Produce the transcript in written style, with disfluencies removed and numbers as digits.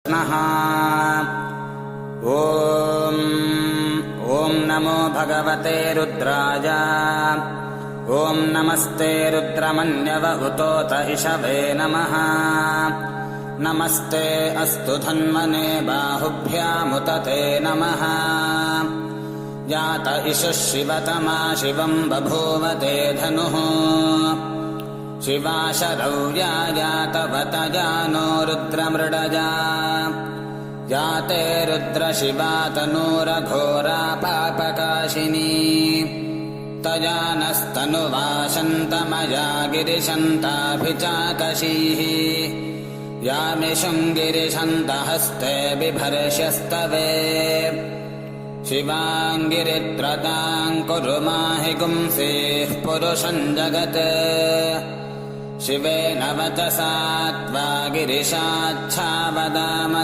नः ॐ नमो भगवते रुद्राय। ॐ नमस्ते रुद्रमन्यव उतोत इषवे नमः। नमस्ते अस्तु धन्वने बाहुभ्यामुत ते नमः। जात इषः शिवतमा शिवम् बभूव ते धनुः। शिवा शरव्या जातवत जानो रुद्रमृडजा। जाते रुद्रशिवा तनूरघोरा पापकाशिनी। तजानस्तनुवाशन्तमया गिरिशन्ताभिचाकशीः। यामिषुम् गिरिशन्तहस्ते बिभर्ष्यस्तवे। शिवाङ्गिरित्रताम् कुरु माहि गुंसेः पुरुषम् जगत्। शिवेन वचसा त्वा गिरिशाच्छा वदाम